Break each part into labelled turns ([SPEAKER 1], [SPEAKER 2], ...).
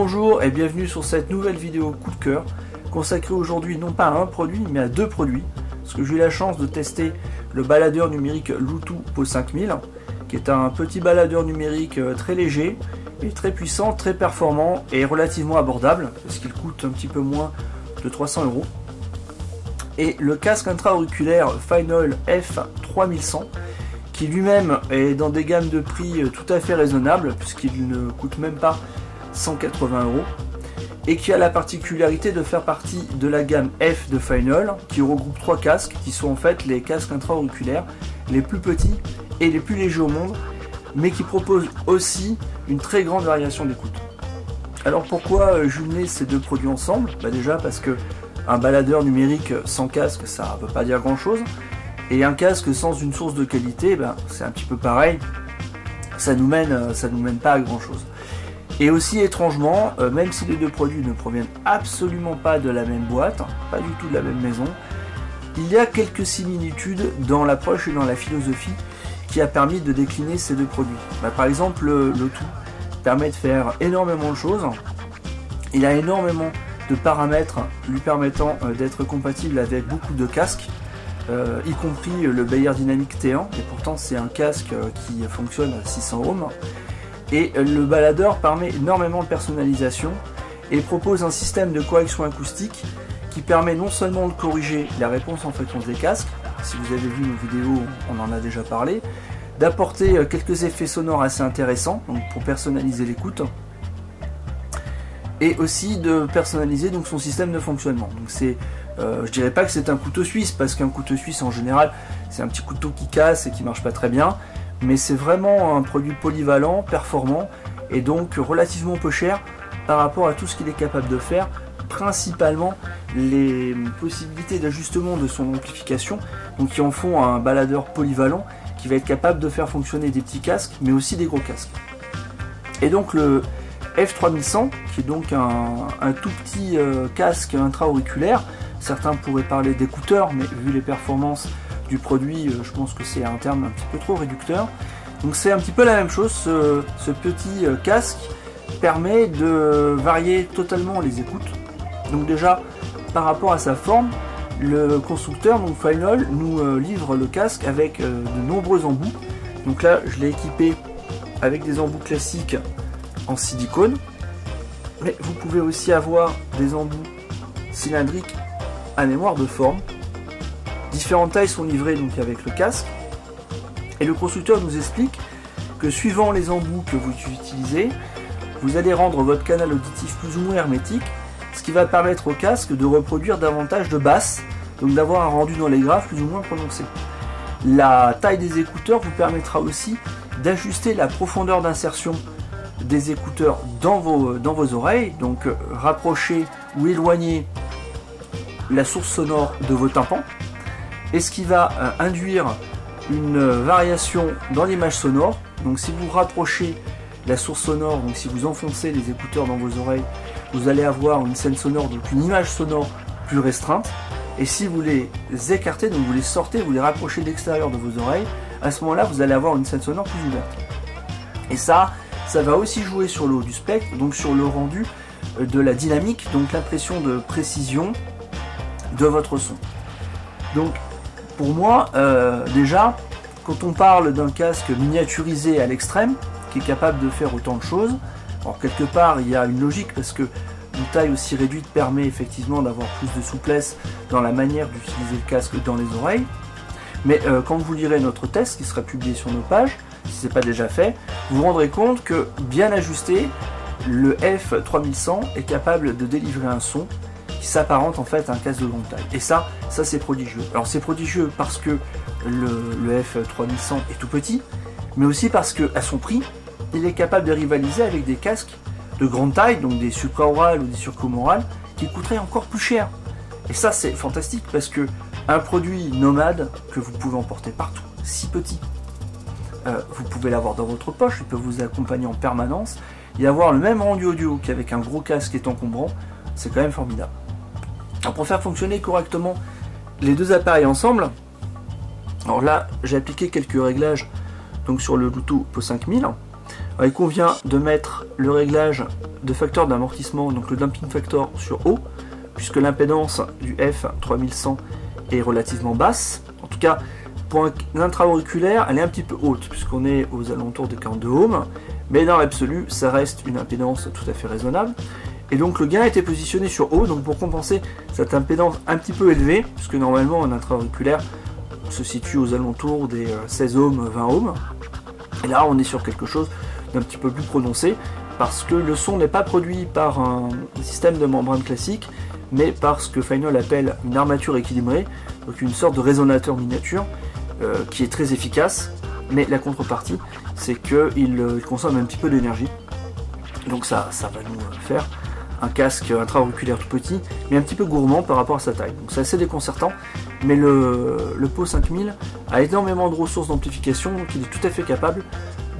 [SPEAKER 1] Bonjour et bienvenue sur cette nouvelle vidéo coup de cœur consacrée aujourd'hui non pas à un produit mais à deux produits, parce que j'ai eu la chance de tester le baladeur numérique Lutu Po 5000 qui est un petit baladeur numérique très léger et très puissant, très performant et relativement abordable parce qu'il coûte un petit peu moins de 300 €, et le casque intra-auriculaire Fainol F3100 qui lui-même est dans des gammes de prix tout à fait raisonnables puisqu'il ne coûte même pas 180 € et qui a la particularité de faire partie de la gamme F de Fainol qui regroupe trois casques qui sont en fait les casques intra-auriculaires les plus petits et les plus légers au monde, mais qui proposent aussi une très grande variation d'écoute. Alors pourquoi jumeler ces deux produits ensemble? Déjà parce que un baladeur numérique sans casque ça ne veut pas dire grand chose, et un casque sans une source de qualité c'est un petit peu pareil, ça nous mène pas à grand chose. Et aussi étrangement, même si les deux produits ne proviennent absolument pas de la même boîte, pas du tout de la même maison, il y a quelques similitudes dans l'approche et dans la philosophie qui a permis de décliner ces deux produits. Par exemple, le Lutu permet de faire énormément de choses, il a énormément de paramètres lui permettant d'être compatible avec beaucoup de casques, y compris le Beyer Dynamic T1, et pourtant c'est un casque qui fonctionne à 600 ohms. Et le baladeur permet énormément de personnalisation et propose un système de correction acoustique qui permet non seulement de corriger la réponse en fréquence des casques, si vous avez vu nos vidéos on en a déjà parlé, d'apporter quelques effets sonores assez intéressants donc pour personnaliser l'écoute, et aussi de personnaliser donc son système de fonctionnement. Donc c'est, je dirais pas que c'est un couteau suisse, parce qu'un couteau suisse en général c'est un petit couteau qui casse et qui marche pas très bien, mais c'est vraiment un produit polyvalent, performant et donc relativement peu cher par rapport à tout ce qu'il est capable de faire, principalement les possibilités d'ajustement de son amplification, donc qui en font un baladeur polyvalent qui va être capable de faire fonctionner des petits casques mais aussi des gros casques. Et donc le F3100 qui est donc un tout petit casque intra-auriculaire, certains pourraient parler d'écouteurs mais vu les performances du produit, je pense que c'est un terme un petit peu trop réducteur. Donc c'est un petit peu la même chose, ce petit casque permet de varier totalement les écoutes. Donc déjà par rapport à sa forme, le constructeur, donc Fainol, nous livre le casque avec de nombreux embouts. Donc là je l'ai équipé avec des embouts classiques en silicone, mais vous pouvez aussi avoir des embouts cylindriques à mémoire de forme. Différentes tailles sont livrées donc avec le casque, et le constructeur nous explique que suivant les embouts que vous utilisez, vous allez rendre votre canal auditif plus ou moins hermétique, ce qui va permettre au casque de reproduire davantage de basses, donc d'avoir un rendu dans les graves plus ou moins prononcé. La taille des écouteurs vous permettra aussi d'ajuster la profondeur d'insertion des écouteurs dans vos oreilles, donc rapprocher ou éloigner la source sonore de vos tympans, et ce qui va induire une variation dans l'image sonore. Donc si vous rapprochez la source sonore, donc si vous enfoncez les écouteurs dans vos oreilles, vous allez avoir une scène sonore, donc une image sonore plus restreinte, et si vous les écartez, donc vous les sortez, vous les rapprochez de l'extérieur de vos oreilles, à ce moment là vous allez avoir une scène sonore plus ouverte. Et ça va aussi jouer sur le haut du spectre, donc sur le rendu de la dynamique, donc l'impression de précision de votre son. Donc pour moi, déjà, quand on parle d'un casque miniaturisé à l'extrême, qui est capable de faire autant de choses, alors quelque part il y a une logique parce que une taille aussi réduite permet effectivement d'avoir plus de souplesse dans la manière d'utiliser le casque dans les oreilles, mais quand vous lirez notre test qui sera publié sur nos pages, si ce n'est pas déjà fait, vous vous rendrez compte que bien ajusté, le F3100 est capable de délivrer un son qui s'apparente en fait à un casque de grande taille. Et ça c'est prodigieux. Alors c'est prodigieux parce que le F3100 est tout petit, mais aussi parce que à son prix, il est capable de rivaliser avec des casques de grande taille, donc des supraorales ou des surcomorales, qui coûteraient encore plus cher. Et ça c'est fantastique parce que un produit nomade que vous pouvez emporter partout, si petit, vous pouvez l'avoir dans votre poche, il peut vous accompagner en permanence, et avoir le même rendu audio qu'avec un gros casque est encombrant, c'est quand même formidable. Alors pour faire fonctionner correctement les deux appareils ensemble, alors là j'ai appliqué quelques réglages donc sur le Lutu Po 5000.
[SPEAKER 2] Alors, il convient de mettre le réglage de facteur d'amortissement, donc le damping factor sur haut, puisque l'impédance du F3100 est relativement basse. En tout cas, pour un intra-auriculaire, elle est un petit peu haute, puisqu'on est aux alentours de 42 ohms, mais dans l'absolu, ça reste une impédance tout à fait raisonnable. Et donc le gain a été positionné sur haut, donc pour compenser cette impédance un petit peu élevée, puisque normalement un intra-auriculaire se situe aux alentours des 16 ohms, 20 ohms. Et là, on est sur quelque chose d'un petit peu plus prononcé, parce que le son n'est pas produit par un système de membrane classique, mais par ce que Fainol appelle une armature équilibrée, donc une sorte de résonateur miniature, qui est très efficace, mais la contrepartie, c'est qu'il consomme un petit peu d'énergie. Donc ça va nous faire un casque intra-auriculaire tout petit, mais un petit peu gourmand par rapport à sa taille. Donc c'est assez déconcertant, mais le PO 5000 a énormément de ressources d'amplification, donc il est tout à fait capable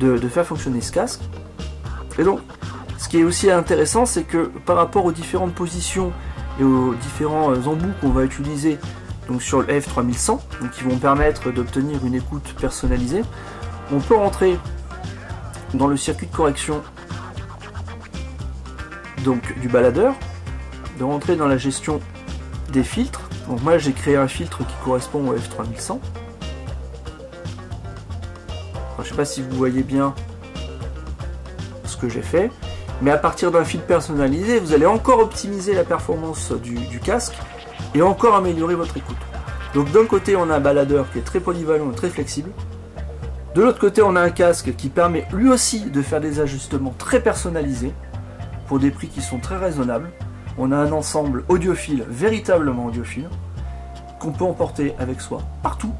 [SPEAKER 2] de faire fonctionner ce casque. Et donc, ce qui est aussi intéressant, c'est que par rapport aux différentes positions et aux différents embouts qu'on va utiliser donc sur le F3100, donc qui vont permettre d'obtenir une écoute personnalisée, on peut rentrer dans le circuit de correction donc du baladeur, de rentrer dans la gestion des filtres. Donc moi j'ai créé un filtre qui correspond au F3100. Alors, je ne sais pas si vous voyez bien ce que j'ai fait, mais à partir d'un filtre personnalisé, vous allez encore optimiser la performance du casque et encore améliorer votre écoute. Donc d'un côté on a un baladeur qui est très polyvalent et très flexible. De l'autre côté on a un casque qui permet lui aussi de faire des ajustements très personnalisés pour des prix qui sont très raisonnables. On a un ensemble audiophile, véritablement audiophile, qu'on peut emporter avec soi partout,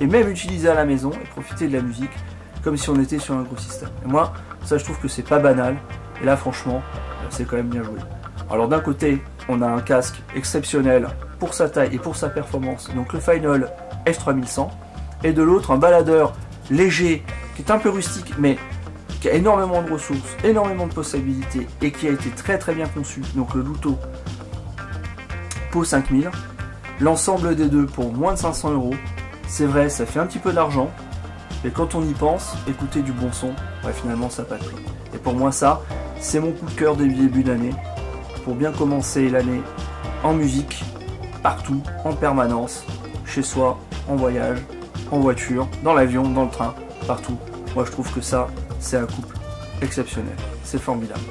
[SPEAKER 2] et même utiliser à la maison et profiter de la musique comme si on était sur un gros système. Et moi, ça je trouve que c'est pas banal, et là franchement, c'est quand même bien joué. Alors d'un côté, on a un casque exceptionnel pour sa taille et pour sa performance, donc le Fainol F3100, et de l'autre, un baladeur léger, qui est un peu rustique, mais qui a énormément de ressources, énormément de possibilités et qui a été très très bien conçu, donc le Luto PO 5000. L'ensemble des deux pour moins de 500 €, c'est vrai, ça fait un petit peu d'argent, mais quand on y pense, écouter du bon son, ouais, finalement ça n'a pas de prix. Et pour moi ça, c'est mon coup de cœur du début d'année, pour bien commencer l'année en musique, partout, en permanence, chez soi, en voyage, en voiture, dans l'avion, dans le train, partout. Moi je trouve que ça, c'est un couple exceptionnel, c'est formidable.